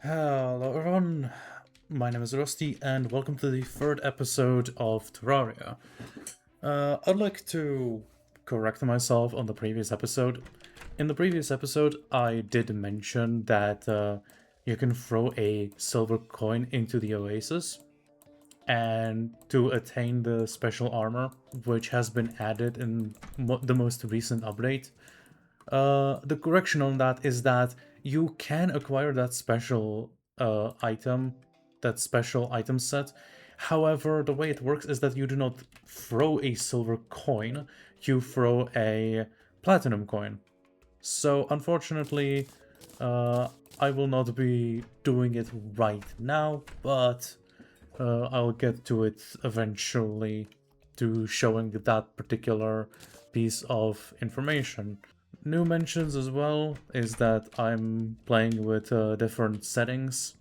Hello everyone, my name is Rusty and welcome to the third episode of Terraria. I'd like to correct myself on the previous episode. In the previous episode, I did mention that you can throw a silver coin into the oasis and to attain the special armor, which has been added in the most recent update. The correction on that is that you can acquire that special item, that special item set. However, the way it works is that you do not throw a silver coin, you throw a platinum coin. So, unfortunately, uh, I will not be doing it right now, but I'll get to it eventually to showing that particular piece of information. New mentions as well is that I'm playing with different settings.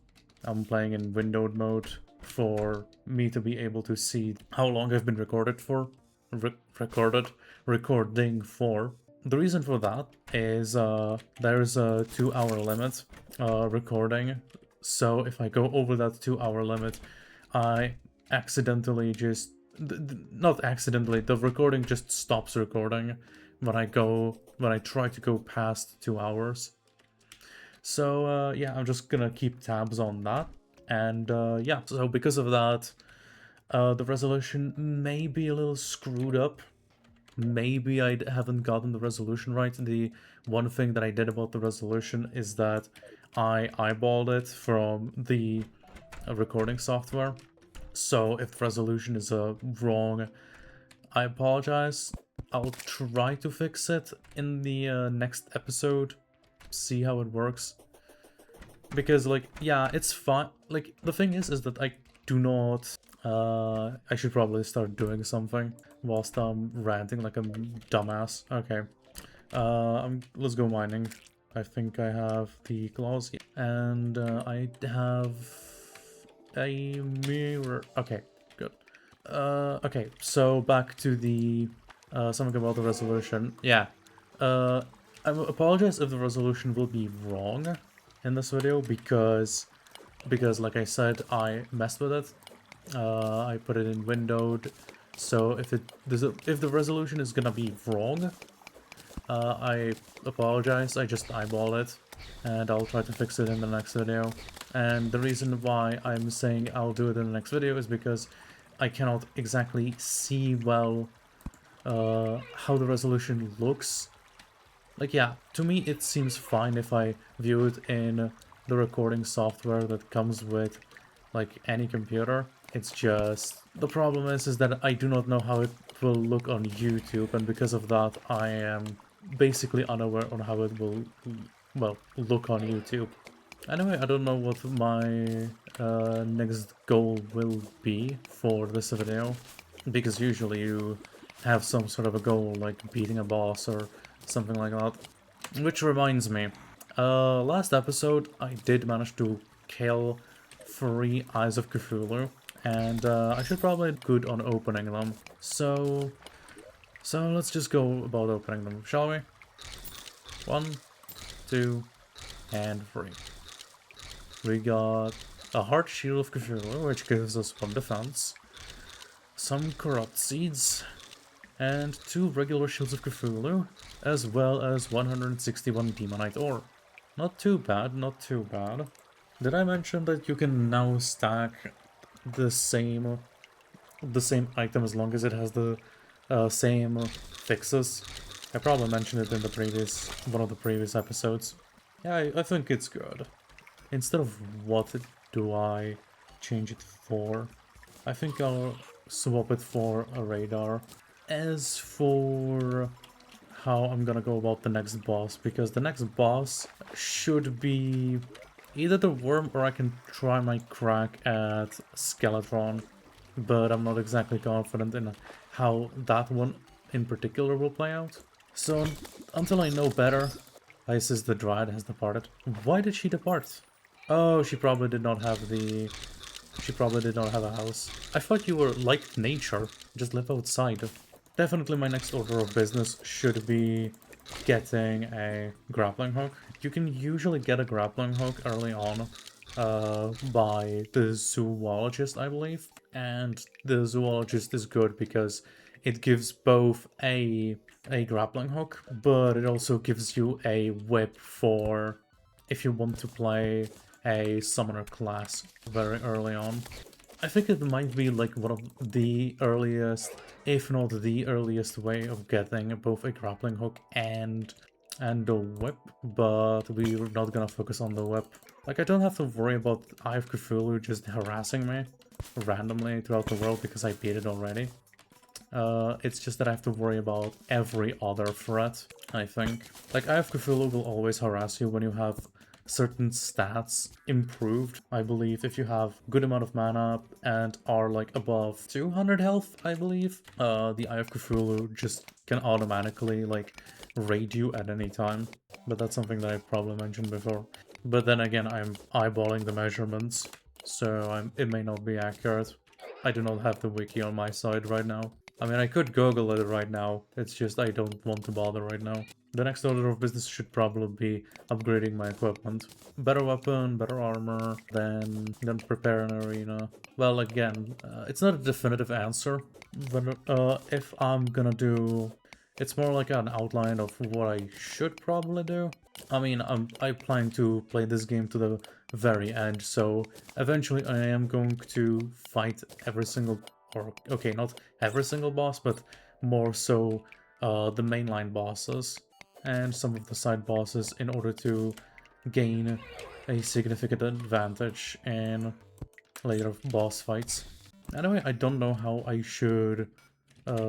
I'm playing in windowed mode for me to be able to see how long I've been recorded for. Recording for. The reason for that is there's a 2 hour limit recording. So if I go over that 2 hour limit, I accidentally just not accidentally, the recording just stops recording when I try to go past 2 hours. So yeah, I'm just gonna keep tabs on that. And yeah, so because of that, the resolution may be a little screwed up. Maybe I haven't gotten the resolution right. The one thing that I did about the resolution is that I eyeballed it from the recording software. So if the resolution is wrong, I apologize. I'll try to fix it in the next episode, see how it works. Because, like, yeah, it's fine. Like, the thing is that I do not... I should probably start doing something whilst I'm ranting like a dumbass. Okay. Let's go mining. I think I have the claws. And I have a mirror. Okay, good. Okay, so back to the something about the resolution. Yeah. I apologize if the resolution will be wrong in this video because like I said, I messed with it. I put it in windowed, so if if the resolution is gonna be wrong, I apologize. I just eyeball it, and I'll try to fix it in the next video. And the reason why I'm saying I'll do it in the next video is because I cannot exactly see well how the resolution looks. Like, yeah, to me it seems fine if I view it in the recording software that comes with, like, any computer. It's just... the problem is that I do not know how it will look on YouTube, and because of that I am basically unaware on how it will, well, look on YouTube. Anyway, I don't know what my next goal will be for this video, because usually you have some sort of a goal, like beating a boss or something like that. Which reminds me, last episode I did manage to kill 3 Eyes of Cthulhu, and I should probably be good on opening them. So let's just go about opening them, shall we? 1, 2, and 3. We got a Heart Shield of Cthulhu, which gives us 1 defense, some Corrupt Seeds, and 2 regular Shields of Cthulhu, as well as 161 Demonite Ore. Not too bad, not too bad. Did I mention that you can now stack the same item as long as it has the same fixes? I probably mentioned it in the one of the previous episodes. Yeah, I think it's good. Instead of what do I change it for, I think I'll swap it for a radar. As for how I'm gonna go about the next boss, because the next boss should be either the worm or I can try my crack at Skeletron, but I'm not exactly confident in how that one in particular will play out. So until I know better... Isis the Dryad has departed. Why did she depart? Oh, she probably did not have the... she probably did not have a house. I thought you were like nature, just live outside. Definitely my next order of business should be getting a grappling hook. You can usually get a grappling hook early on by the zoologist, I believe. And the zoologist is good because it gives both a grappling hook, but it also gives you a whip for if you want to play a summoner class very early on. I think it might be like one of the earliest, if not the earliest way of getting both a grappling hook and a whip, but we're not gonna focus on the whip. Like, I don't have to worry about Eye of Cthulhu just harassing me randomly throughout the world because I beat it already. It's just that I have to worry about every other threat, I think. Like, Eye of Cthulhu will always harass you when you have certain stats improved. I believe if you have good amount of mana and are like above 200 health, I believe, the Eye of Cthulhu just can automatically like raid you at any time. But that's something that I probably mentioned before. But then again, I'm eyeballing the measurements, so it may not be accurate. I do not have the wiki on my side right now. I mean, I could Google it right now, it's just I don't want to bother right now. The next order of business should probably be upgrading my equipment. Better weapon, better armor, then prepare an arena. Well, again, it's not a definitive answer, but if I'm gonna do... It's more like an outline of what I should probably do. I mean, I plan to play this game to the very end, so eventually I am going to fight every single... or, okay, not every single boss, but more so the mainline bosses and some of the side bosses in order to gain a significant advantage in later boss fights. Anyway, I don't know how I should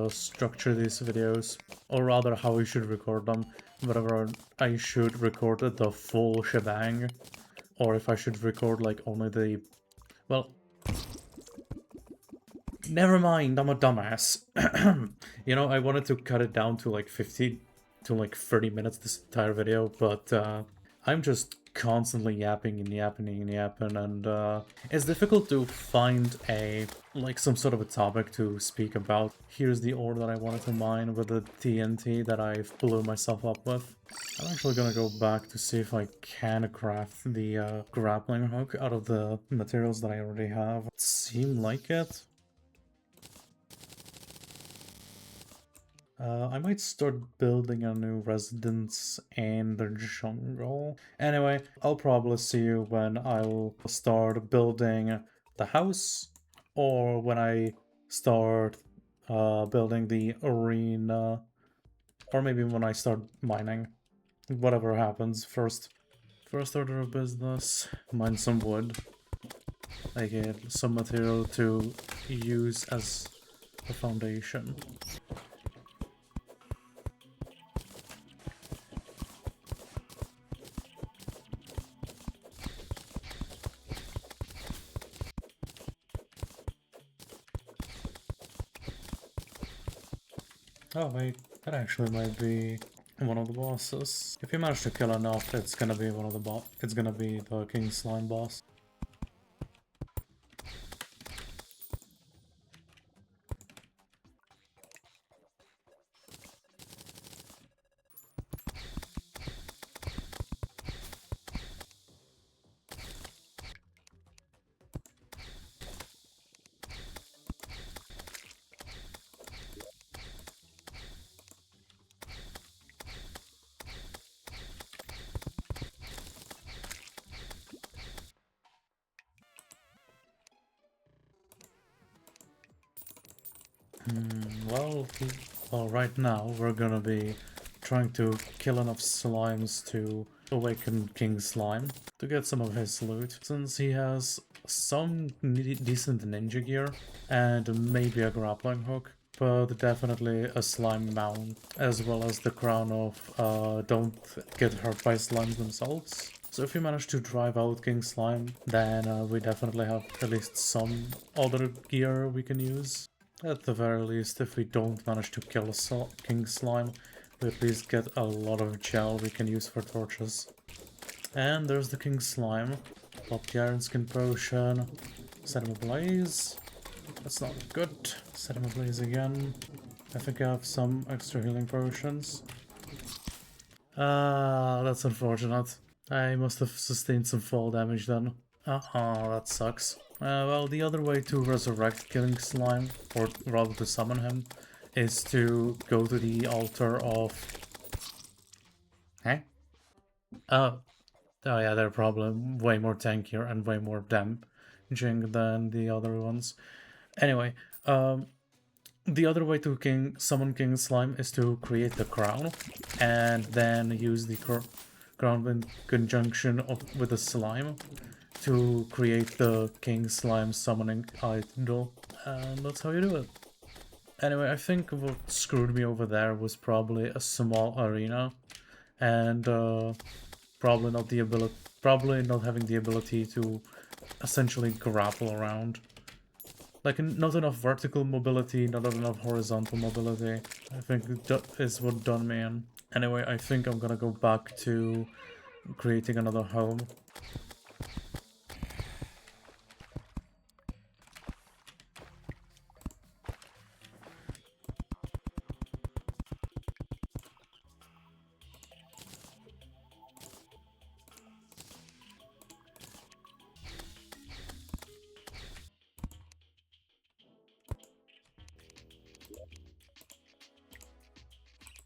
structure these videos, or rather how I should record them, whether I should record the full shebang, or if I should record like only the... well, never mind, I'm a dumbass. You know, I wanted to cut it down to like 50 to like 30 minutes this entire video, but I'm just constantly yapping and yapping and yapping, and it's difficult to find like some sort of a topic to speak about. Here's the ore that I wanted to mine with the TNT that I blew myself up with. I'm actually gonna go back to see if I can craft the grappling hook out of the materials that I already have. It seemed like it. I might start building a new residence in the jungle. Anyway, I'll probably see you when I'll start building the house, or when I start building the arena, or maybe when I start mining. Whatever happens first. First order of business, mine some wood. I get some material to use as a foundation. Oh wait, that actually might be one of the bosses. If you manage to kill enough, it's gonna be one of the it's gonna be the King Slime boss. Well, right now we're gonna be trying to kill enough slimes to awaken King Slime to get some of his loot, since he has some decent ninja gear and maybe a grappling hook, but definitely a slime mount, as well as the crown of don't get hurt by slimes themselves. So if we manage to drive out King Slime, then we definitely have at least some other gear we can use. At the very least, if we don't manage to kill King Slime, we at least get a lot of gel we can use for torches. And there's the King Slime. Pop the Iron Skin Potion. Set him ablaze. That's not good. Set him ablaze again. I think I have some extra healing potions. Ah, that's unfortunate. I must have sustained some fall damage then. That sucks. Well, the other way to resurrect Killing Slime, or rather to summon him, is to go to the altar of... Hey? Oh, oh yeah, they're probably way more tankier and way more damaging than the other ones. Anyway, the other way to summon King Slime is to create the crown, and then use the crown in conjunction with the slime to create the King Slime summoning idol, and that's how you do it. Anyway, I think what screwed me over there was probably a small arena, and probably not having the ability to essentially grapple around. Like, not enough vertical mobility, not enough horizontal mobility. I think that is what done me in. Anyway, I think I'm gonna go back to creating another home.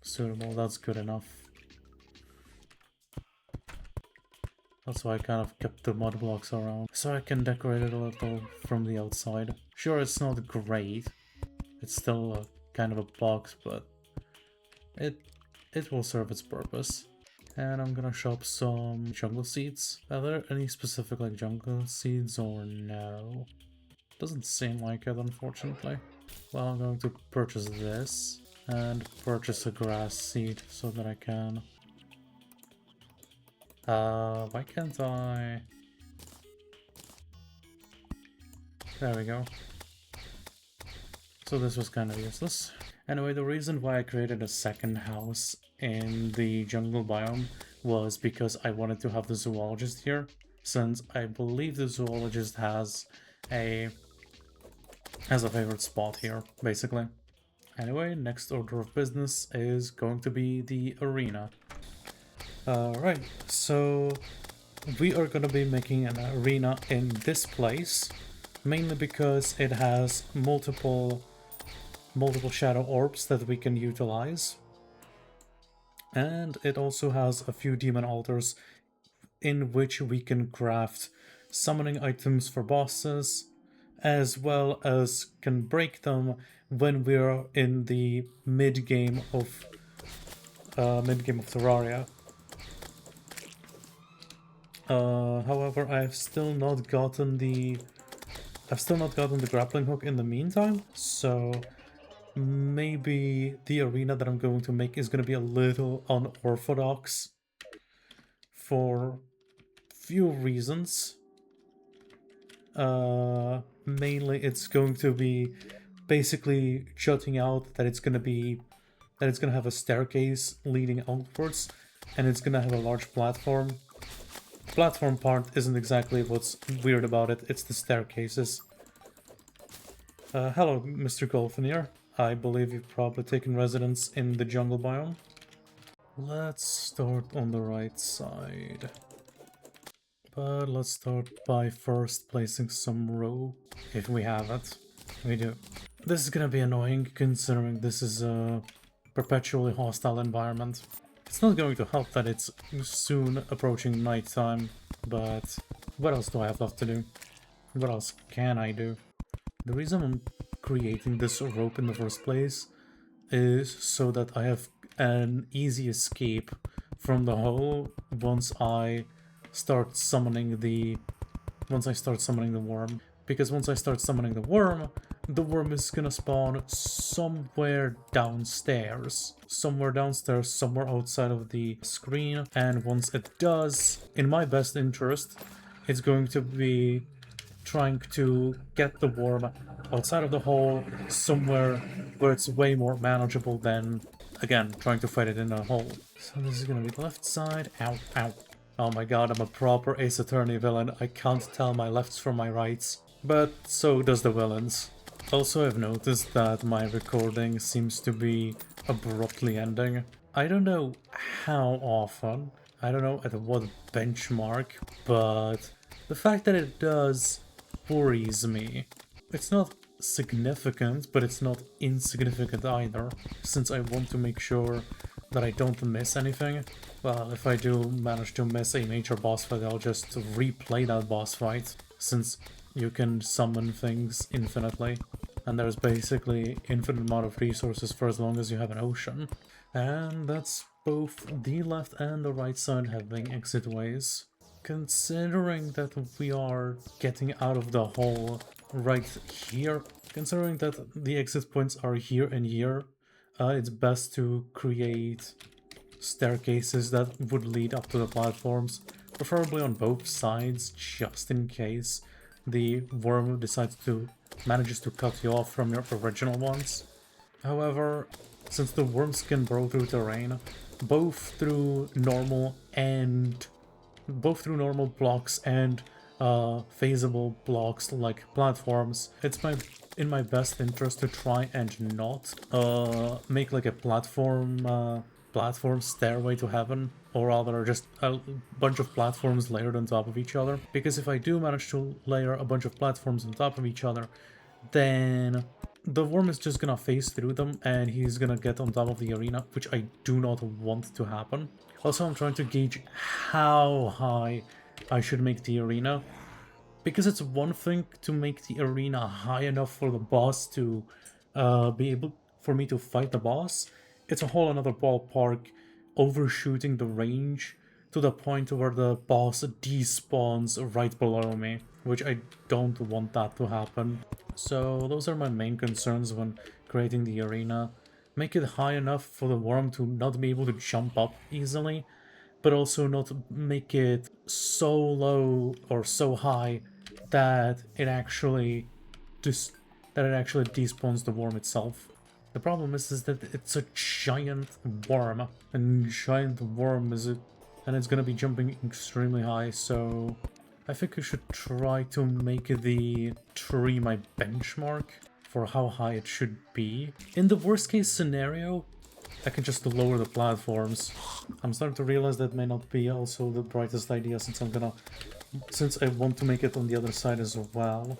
Suitable, that's good enough. That's why I kind of kept the mud blocks around, so I can decorate it a little from the outside. Sure, it's not great. It's still kind of a box, but it will serve its purpose. And I'm gonna shop some jungle seeds. Are there any specific like jungle seeds or no? Doesn't seem like it, unfortunately. Well, I'm going to purchase this and purchase a grass seed so that I can... why can't I... There we go. So this was kind of useless. Anyway, the reason why I created a second house in the jungle biome was because I wanted to have the zoologist here, since I believe the zoologist has a favorite spot here, basically. Anyway, next order of business is going to be the arena. Right, so we are going to be making an arena in this place, mainly because it has multiple shadow orbs that we can utilize. And it also has a few demon altars in which we can craft summoning items for bosses, as well as can break them when we're in the mid-game of Terraria. However, I've still not gotten the grappling hook in the meantime, so maybe the arena that I'm going to make is going to be a little unorthodox for few reasons. Mainly it's going to be basically jutting out that it's going to have a staircase leading outwards, and it's going to have a large platform. Platform part isn't exactly what's weird about it, it's the staircases. Hello, Mr. Golfinier. I believe you've probably taken residence in the jungle biome. Let's start on the right side. But let's start by first placing some rope, if we have it. We do. This is gonna be annoying, considering this is a perpetually hostile environment. It's not going to help that it's soon approaching nighttime, but what else do I have left to do? What else can I do? The reason I'm creating this rope in the first place is so that I have an easy escape from the hole once I start summoning the worm. Because once I start summoning the worm is gonna spawn somewhere downstairs. Somewhere outside of the screen, and once it does, in my best interest, it's going to be trying to get the worm outside of the hole, somewhere where it's way more manageable than, again, trying to fight it in a hole. So this is gonna be the left side. Ow, ow. Oh my god, I'm a proper Ace Attorney villain. I can't tell my lefts from my rights. But so does the villains. Also, I've noticed that my recording seems to be abruptly ending. I don't know how often, I don't know at what benchmark, but The fact that it does worries me. It's not significant, but it's not insignificant either, since I want to make sure that I don't miss anything. Well, if I do manage to miss a major boss fight, I'll just replay that boss fight, since you can summon things infinitely, and there's basically infinite amount of resources for as long as you have an ocean. And that's both the left and the right side having exit ways. Considering that we are getting out of the hole right here, considering that the exit points are here and here, it's best to create staircases that would lead up to the platforms, preferably on both sides, just in case the worm manages to cut you off from your original ones. However, since the worms can burrow through terrain, both through normal blocks and phasable blocks like platforms, it's in my best interest to try and not make like a platform stairway to heaven, or rather just a bunch of platforms layered on top of each other. Because if I do manage to layer a bunch of platforms on top of each other, then the worm is just gonna phase through them and he's gonna get on top of the arena, which I do not want to happen. Also, I'm trying to gauge how high I should make the arena, because it's one thing to make the arena high enough for the boss to be able for me to fight the boss. It's a whole another ballpark overshooting the range to the point where the boss despawns right below me, which I don't want that to happen. So those are my main concerns when creating the arena. Make it high enough for the worm to not be able to jump up easily, but also not make it so low or so high that it actually despawns the worm itself. The problem is that it's a giant worm, and giant worm and it's gonna be jumping extremely high, so I think I should try to make the tree my benchmark for how high it should be. In the worst case scenario, I can just lower the platforms. I'm starting to realize that may not be also the brightest idea, since I want to make it on the other side as well.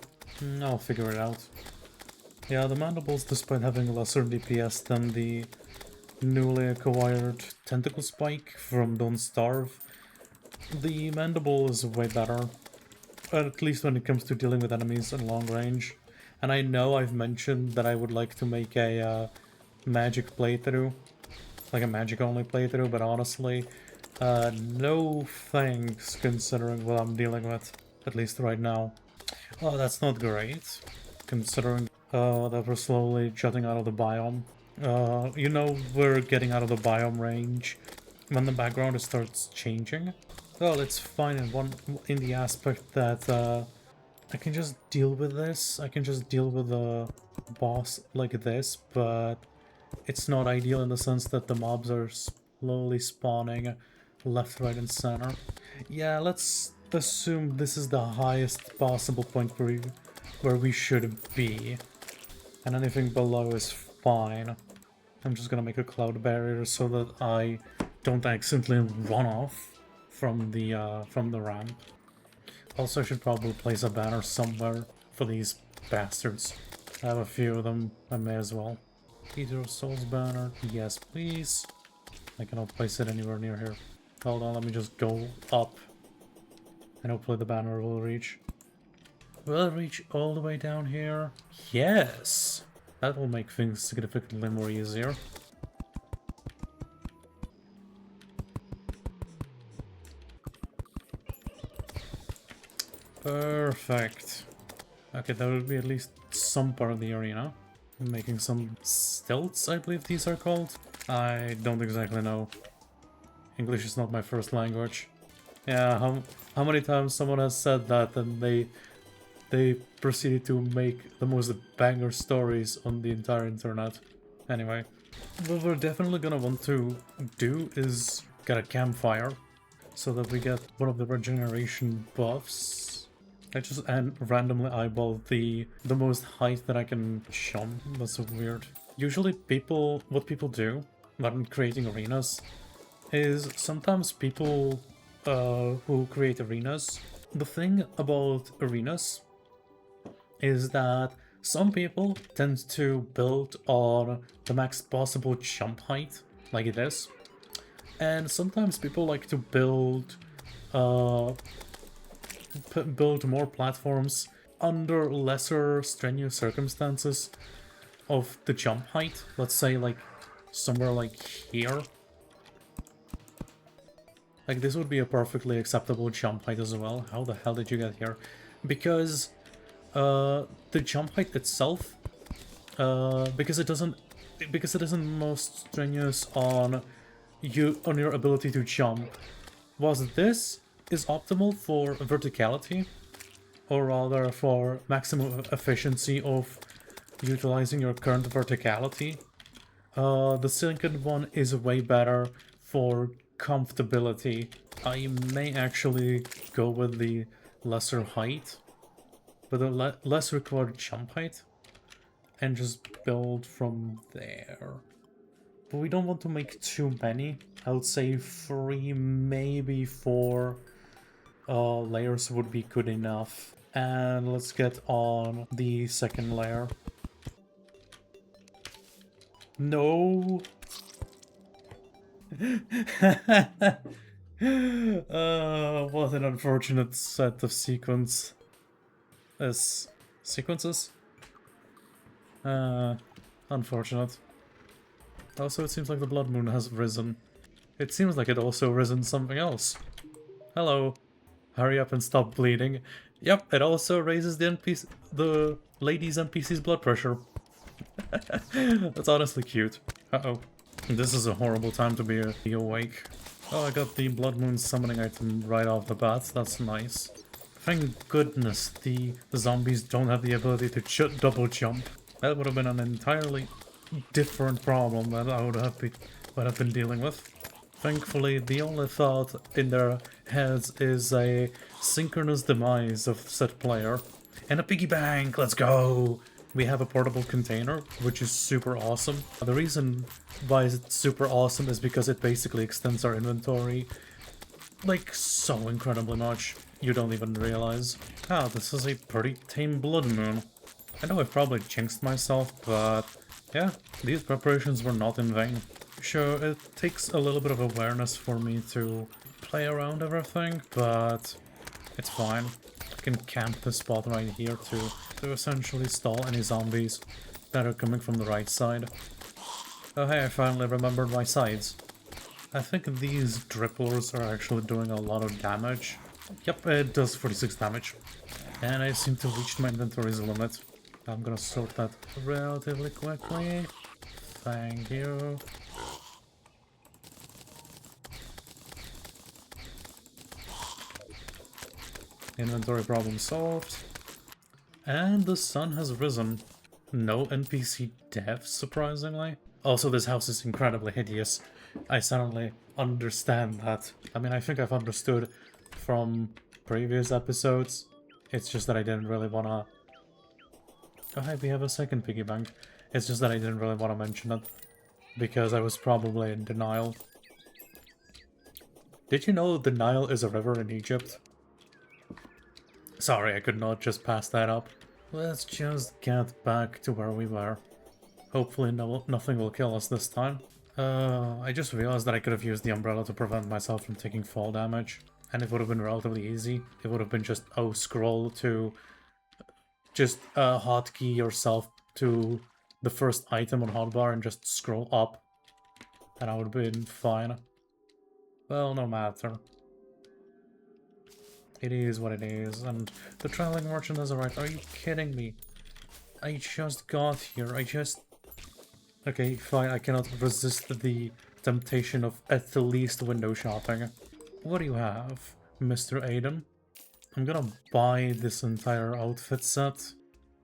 I'll figure it out. Yeah, the mandibles, despite having lesser DPS than the newly acquired tentacle spike from Don't Starve, the mandible is way better, at least when it comes to dealing with enemies in long range. And I know I've mentioned that I would like to make a magic playthrough, like a magic only playthrough, but honestly, no thanks considering what I'm dealing with, at least right now. Oh, that's not great, considering that we're slowly jutting out of the biome. You know, we're getting out of the biome range when the background starts changing. Well, it's fine in the aspect that I can just deal with this. I can just deal with the boss like this, but it's not ideal in the sense that the mobs are slowly spawning left, right, and center. Yeah, let's assume this is the highest possible point where we should be, and anything below is fine. I'm just gonna make a cloud barrier so that I don't accidentally run off from the ramp. Also, I should probably place a banner somewhere for these bastards. I have a few of them, I may as well. Eater of Souls banner, yes please. I cannot place it anywhere near here. Hold on, let me just go up. And hopefully the banner will reach. Will it reach all the way down here? Yes! That will make things significantly more easier. Perfect. Okay, that would be at least some part of the arena. I'm making some stilts, I believe these are called. I don't exactly know. English is not my first language. Yeah, how many times someone has said that and they proceeded to make the most banger stories on the entire internet. Anyway, what we're definitely gonna want to do is get a campfire so that we get one of the regeneration buffs. I just randomly eyeballed the most height that I can jump. That's so weird. Usually what people do when creating arenas is sometimes people who create arenas the thing about arenas is that some people tend to build on the max possible jump height, like it is. And sometimes people like to build build more platforms under lesser strenuous circumstances of the jump height. Let's say like somewhere like here. Like this would be a perfectly acceptable jump height as well. How the hell did you get here? Because the jump height itself, because it isn't most strenuous on your ability to jump, was this is optimal for verticality, or rather for maximum efficiency of utilizing your current verticality. The second one is way better for comfortability. I may actually go with the lesser height, with a less required jump height, and just build from there. But we don't want to make too many. I would say 3, maybe 4 layers would be good enough. And let's get on the second layer. No! What an unfortunate set of sequences. Unfortunate. Also, it seems like the blood moon has risen. It seems like it also risen something else. Hello. Hurry up and stop bleeding. Yep, it also raises the lady's NPC's blood pressure. That's honestly cute. Uh-oh. This is a horrible time to be awake. Oh, I got the blood moon summoning item right off the bat. That's nice. Thank goodness the zombies don't have the ability to double jump. That would have been an entirely different problem that I would have been dealing with. Thankfully, the only thought in their heads is a synchronous demise of said player. And a piggy bank, let's go! We have a portable container, which is super awesome. The reason why it's super awesome is because it basically extends our inventory like so incredibly much. You don't even realize. Ah, this is a pretty tame blood moon. I know I've probably jinxed myself, but yeah, these preparations were not in vain. Sure, it takes a little bit of awareness for me to play around everything, but it's fine. I can camp this spot right here to essentially stall any zombies that are coming from the right side. Oh hey, I finally remembered my sides. I think these dripplers are actually doing a lot of damage. Yep, it does 46 damage. And I seem to reach my inventory's limit. I'm gonna sort that relatively quickly. Thank you. Inventory problem solved. And the sun has risen. No NPC deaths, surprisingly. Also, this house is incredibly hideous. I suddenly understand that. I mean, I think I've understood from previous episodes. It's just that I didn't really wanna... Oh, hey, we have a second piggy bank. It's just that I didn't really want to mention it. Because I was probably in denial. Did you know the Nile is a river in Egypt? Sorry, I could not just pass that up. Let's just get back to where we were. Hopefully nothing will kill us this time. I just realized that I could have used the umbrella to prevent myself from taking fall damage. And it would have been relatively easy. It would have been just, oh, scroll to... Just hotkey yourself to the first item on hotbar and just scroll up. And I would have been fine. Well, no matter. It is what it is, and the traveling merchant has arrived. Are you kidding me? I just got here, Okay, fine, I cannot resist the temptation of at the least window shopping. What do you have, Mr. Aiden? I'm gonna buy this entire outfit set.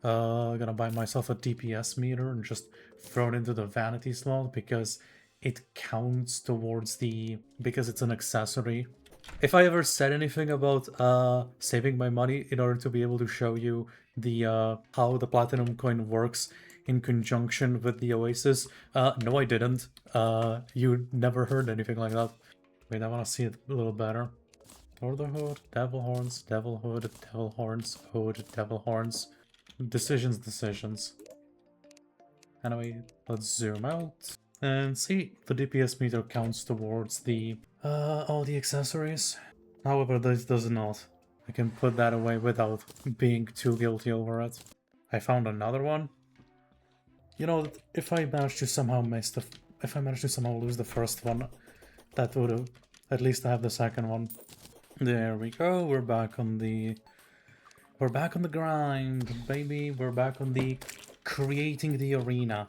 Gonna buy myself a DPS meter and just throw it into the vanity slot because it counts towards the... because it's an accessory. If I ever said anything about saving my money in order to be able to show you the how the platinum coin works in conjunction with the Oasis, no I didn't. You never heard anything like that. Wait, I want to see it a little better. Orderhood, Devil Horns, Devil Hood, Devil Horns, Hood, Devil Horns. Decisions. Anyway, let's zoom out and see the DPS meter counts towards the all the accessories. However, this does not. I can put that away without being too guilty over it. I found another one. You know, if I manage to somehow if I manage to somehow lose the first one, that would have at least have the second one. There we go. We're back on the grind, baby. We're back on the creating the arena.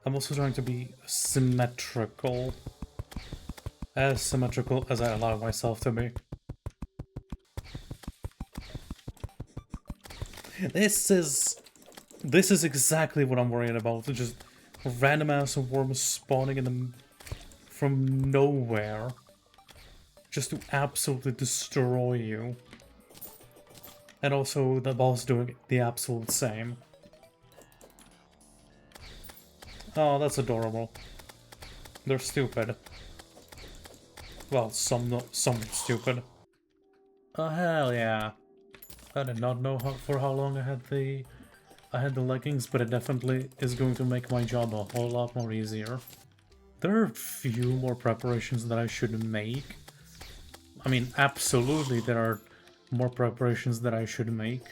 I'm also trying to be symmetrical. As symmetrical as I allow myself to be. This is exactly what I'm worried about. Just random ass worms spawning in the from nowhere. Just to absolutely destroy you. And also the boss doing the absolute same. Oh, that's adorable. They're stupid. Well, some stupid. Oh hell yeah! I did not know for how long I had the leggings, but it definitely is going to make my job a whole lot more easier. There are a few more preparations that I should make. I mean, absolutely there are more preparations that I should make.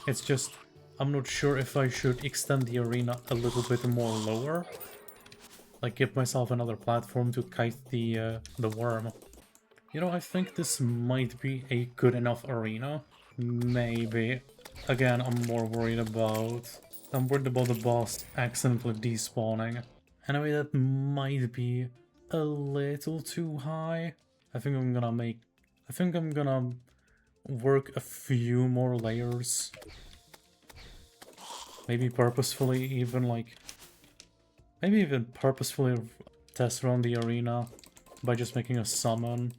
It's just, I'm not sure if I should extend the arena a little bit more lower. Like, give myself another platform to kite the worm. You know, I think this might be a good enough arena. Maybe. Again, I'm worried about the boss accidentally despawning. Anyway, that might be a little too high. I think I'm gonna work a few more layers. Maybe purposefully even purposefully test around the arena by just making a summon.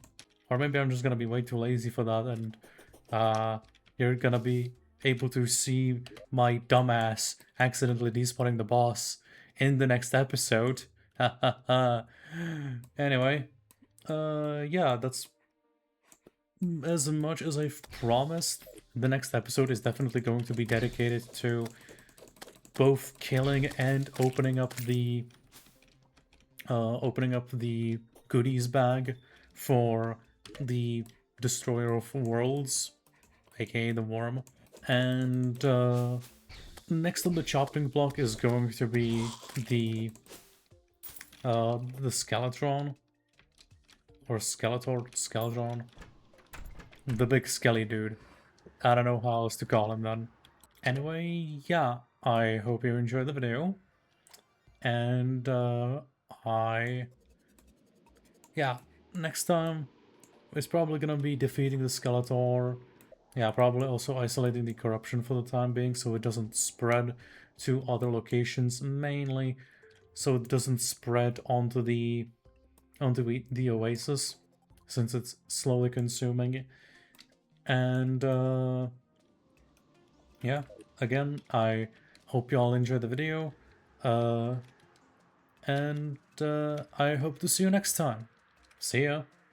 Or maybe I'm just gonna be way too lazy for that and you're gonna be able to see my dumbass accidentally despawning the boss in the next episode. Anyway, yeah, that's as much as I've promised. The next episode is definitely going to be dedicated to both killing and opening up the goodies bag for the Destroyer of Worlds, aka the Worm. And next on the chopping block is going to be the Skeletron. Or Skeletron. The big skelly dude. I don't know how else to call him then. Anyway, yeah, I hope you enjoyed the video. And yeah, next time it's probably gonna be defeating the Skeletor. Yeah, probably also isolating the corruption for the time being so it doesn't spread to other locations, mainly so it doesn't spread onto the oasis, since it's slowly consuming it. And yeah, again, I hope you all enjoyed the video, and I hope to see you next time. See ya!